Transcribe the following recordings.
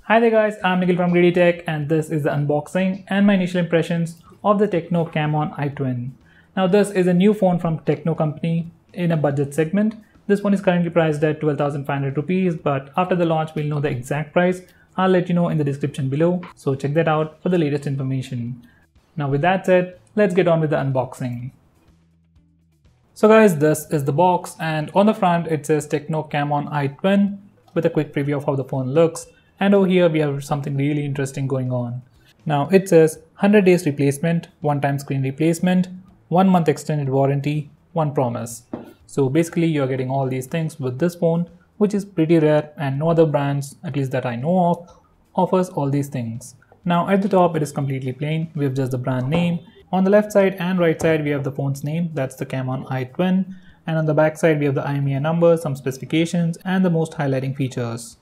Hi there guys, I'm Nikhil from GreedyTech and this is the unboxing and my initial impressions of the Tecno Camon i-Twin. Now this is a new phone from Tecno company in a budget segment. This one is currently priced at 12,500 rupees, but after the launch we'll know the exact price. I'll let you know in the description below, so check that out for the latest information. Now with that said, let's get on with the unboxing. So guys, this is the box and on the front it says Tecno Camon i-Twin with a quick preview of how the phone looks. And over here we have something really interesting going on. Now it says 100 days replacement, one-time screen replacement, 1 month extended warranty, one promise. So basically you're getting all these things with this phone, which is pretty rare and no other brands, at least that I know of, offers all these things. Now at the top it is completely plain, we have just the brand name. On the left side and right side we have the phone's name, that's the Camon i-Twin. And on the back side we have the IMEI number, some specifications and the most highlighting features.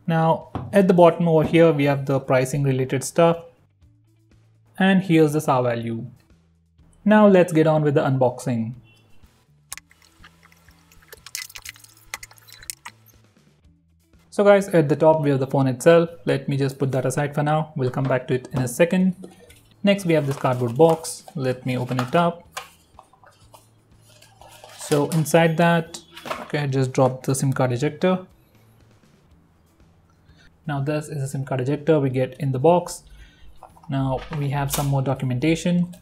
Now at the bottom over here we have the pricing related stuff and here's the SAR value. Now let's get on with the unboxing. So guys, at the top we have the phone itself. Let me just put that aside for now, we'll come back to it in a second. Next we have this cardboard box. Let me open it up. So inside that, okay, I just dropped the SIM card ejector. Now this is a SIM card ejector we get in the box. Now we have some more documentation.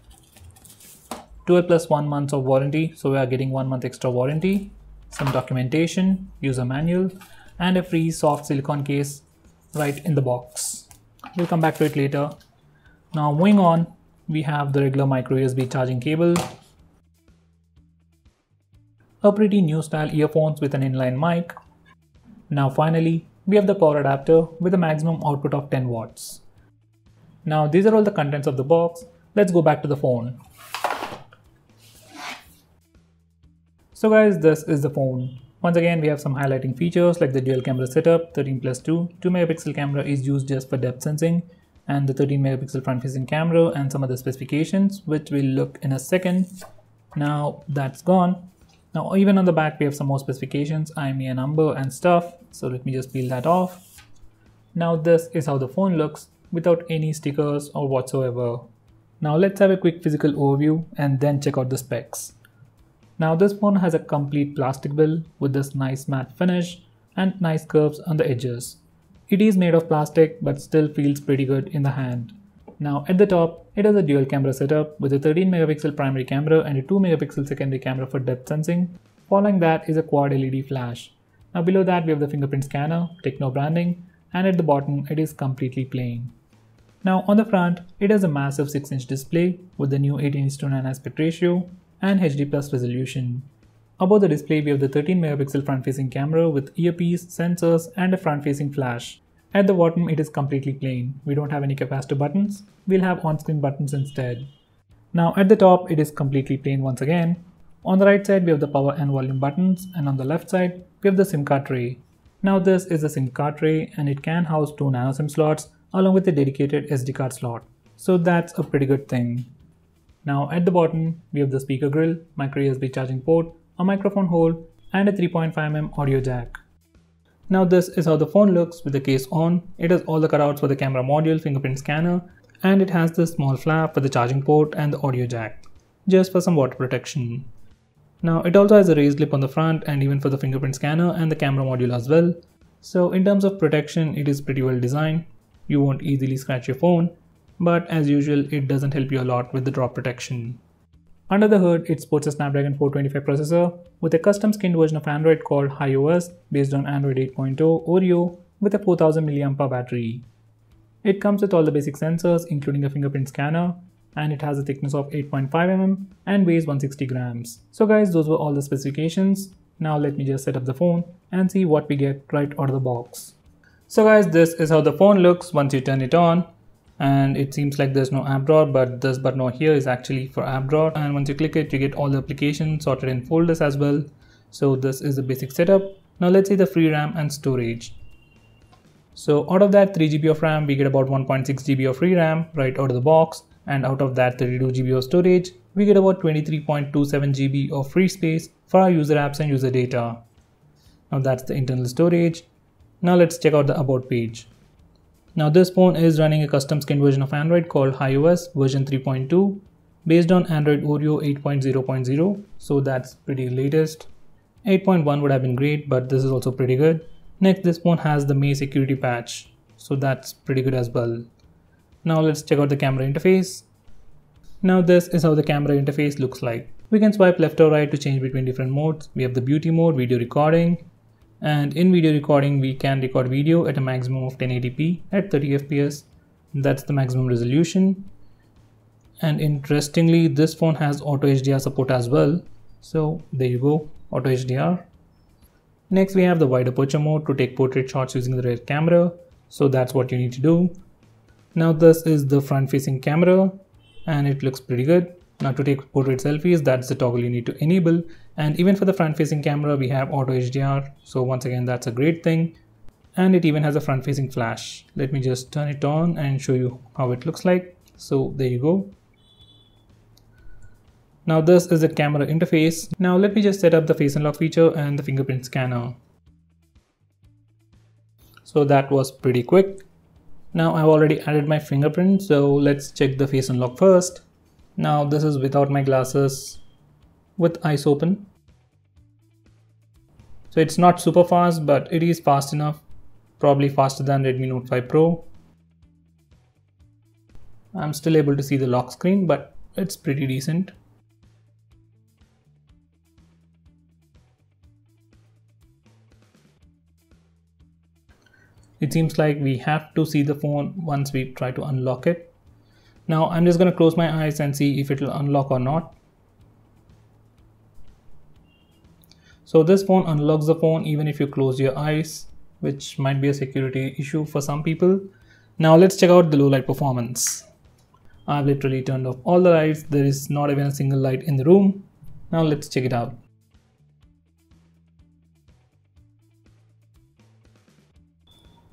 12 plus 1 month of warranty, so we are getting 1 month extra warranty. Some documentation, user manual, and a free soft silicone case right in the box. We'll come back to it later. Now moving on, we have the regular micro USB charging cable. A pretty new style earphones with an inline mic. Now finally, we have the power adapter with a maximum output of 10 watts. Now these are all the contents of the box. Let's go back to the phone. So guys, this is the phone. Once again, we have some highlighting features like the dual camera setup, 13+2, 2 megapixel camera is used just for depth sensing, and the 13 megapixel front facing camera and some other specifications which we'll look in a second. Now that's gone. Now even on the back we have some more specifications, IMEI number and stuff, so let me just peel that off. Now this is how the phone looks without any stickers or whatsoever. Now let's have a quick physical overview and then check out the specs. Now this phone has a complete plastic build with this nice matte finish and nice curves on the edges. It is made of plastic but still feels pretty good in the hand. Now at the top, it has a dual camera setup with a 13 megapixel primary camera and a 2 megapixel secondary camera for depth sensing. Following that is a quad LED flash. Now below that we have the fingerprint scanner, Tecno branding, and at the bottom it is completely plain. Now on the front, it has a massive 6-inch display with the new 18:9 aspect ratio and HD+ resolution. Above the display we have the 13 megapixel front facing camera with earpiece, sensors and a front facing flash. At the bottom it is completely plain. We don't have any capacitor buttons, we'll have on-screen buttons instead. Now at the top it is completely plain once again. On the right side we have the power and volume buttons and on the left side we have the SIM card tray. Now this is a SIM card tray and it can house 2 nano SIM slots along with a dedicated SD card slot. So that's a pretty good thing. Now at the bottom we have the speaker grill, micro USB charging port, a microphone hole and a 3.5mm audio jack. Now this is how the phone looks with the case on. It has all the cutouts for the camera module, fingerprint scanner, and it has this small flap for the charging port and the audio jack, just for some water protection. Now it also has a raised lip on the front and even for the fingerprint scanner and the camera module as well. So in terms of protection, it is pretty well designed. You won't easily scratch your phone, but as usual, it doesn't help you a lot with the drop protection. Under the hood, it sports a Snapdragon 425 processor with a custom skinned version of Android called HiOS based on Android 8.0 Oreo with a 4000 mAh battery. It comes with all the basic sensors including a fingerprint scanner and it has a thickness of 8.5mm and weighs 160 grams. So guys, those were all the specifications. Now let me just set up the phone and see what we get right out of the box. So guys, this is how the phone looks once you turn it on. And it seems like there's no app drawer, but this button over here is actually for app drawer, and once you click it you get all the applications sorted in folders as well. So this is the basic setup. Now let's see the free RAM and storage. So out of that 3GB of RAM we get about 1.6GB of free RAM right out of the box, and out of that 32GB of storage we get about 23.27GB of free space for our user apps and user data. Now that's the internal storage. Now let's check out the about page. Now this phone is running a custom skinned version of Android called iOS version 3.2 based on Android Oreo 8.0.0, so that's pretty latest. 8.1 would have been great, but this is also pretty good. Next, this phone has the May security patch, so that's pretty good as well. Now let's check out the camera interface. Now this is how the camera interface looks like. We can swipe left or right to change between different modes. We have the beauty mode, video recording, and in video recording we can record video at a maximum of 1080p at 30 fps. That's the maximum resolution. And interestingly, this phone has auto HDR support as well. So there you go, auto HDR. Next we have the wide aperture mode to take portrait shots using the rear camera. So that's what you need to do. Now this is the front facing camera and it looks pretty good. Now to take portrait selfies, that's the toggle you need to enable. And even for the front facing camera, we have auto HDR. So once again, that's a great thing. And it even has a front facing flash. Let me just turn it on and show you how it looks like. So there you go. Now this is the camera interface. Now let me just set up the face unlock feature and the fingerprint scanner. So that was pretty quick. Now I've already added my fingerprint, so let's check the face unlock first. Now this is without my glasses, with eyes open. So it's not super fast, but it is fast enough, probably faster than Redmi Note 5 Pro. I'm still able to see the lock screen, but it's pretty decent. It seems like we have to see the phone once we try to unlock it. Now I'm just going to close my eyes and see if it will unlock or not. So this phone unlocks the phone even if you close your eyes, which might be a security issue for some people. Now let's check out the low light performance. I've literally turned off all the lights. There is not even a single light in the room. Now let's check it out.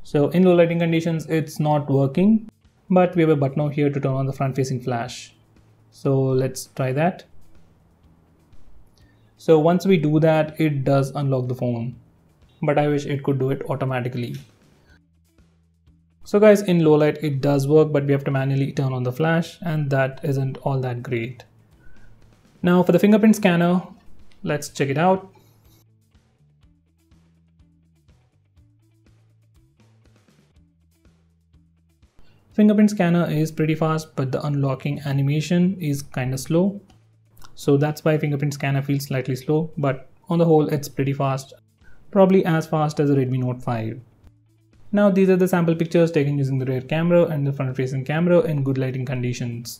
So in low lighting conditions, it's not working, but we have a button over here to turn on the front facing flash. So let's try that. So once we do that, it does unlock the phone, but I wish it could do it automatically. So guys, in low light, it does work, but we have to manually turn on the flash, and that isn't all that great. Now for the fingerprint scanner, let's check it out. Fingerprint scanner is pretty fast, but the unlocking animation is kind of slow. So that's why fingerprint scanner feels slightly slow, but on the whole, it's pretty fast. Probably as fast as a Redmi Note 5. Now these are the sample pictures taken using the rear camera and the front facing camera in good lighting conditions.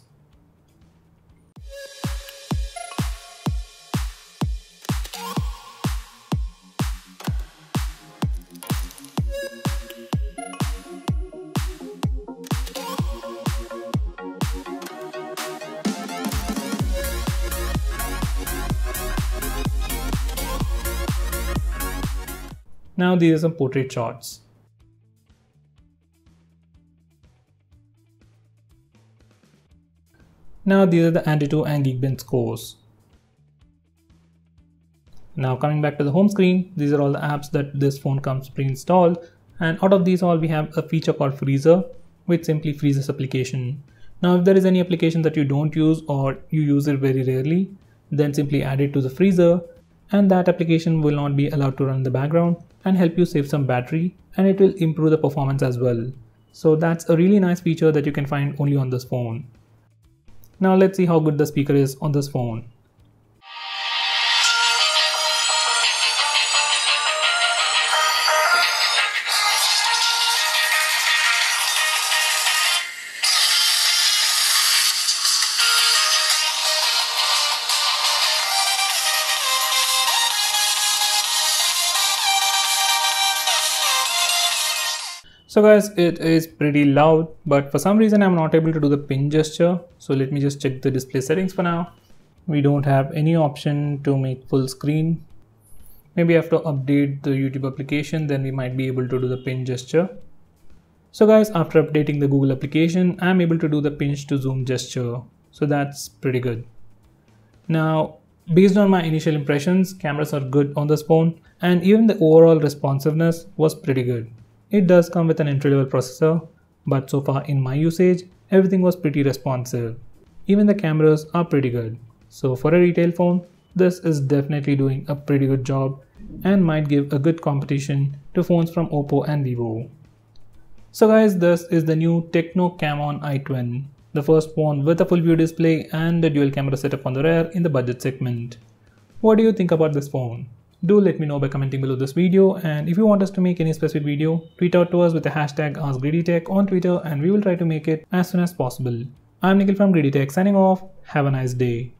Now these are some portrait shots. Now these are the Antutu and Geekbench scores. Now coming back to the home screen, these are all the apps that this phone comes pre-installed, and out of these all we have a feature called Freezer, which simply freezes application. Now if there is any application that you don't use or you use it very rarely, then simply add it to the freezer, and that application will not be allowed to run in the background and help you save some battery, and it will improve the performance as well. So that's a really nice feature that you can find only on this phone. Now let's see how good the speaker is on this phone. So guys, it is pretty loud, but for some reason I'm not able to do the pin gesture. So let me just check the display settings for now. We don't have any option to make full screen. Maybe I have to update the YouTube application, then we might be able to do the pin gesture. So guys, after updating the Google application, I'm able to do the pinch to zoom gesture. So that's pretty good. Now, based on my initial impressions, cameras are good on this phone, and even the overall responsiveness was pretty good. It does come with an entry-level processor, but so far in my usage, everything was pretty responsive. Even the cameras are pretty good. So for a retail phone, this is definitely doing a pretty good job and might give a good competition to phones from Oppo and Vivo. So guys, this is the new Tecno Camon iTwin, the first phone with a full view display and a dual camera setup on the rear in the budget segment. What do you think about this phone? Do let me know by commenting below this video, and if you want us to make any specific video, tweet out to us with the hashtag AskGreedyTech on Twitter and we will try to make it as soon as possible. I'm Nikhil from GreedyTech signing off. Have a nice day.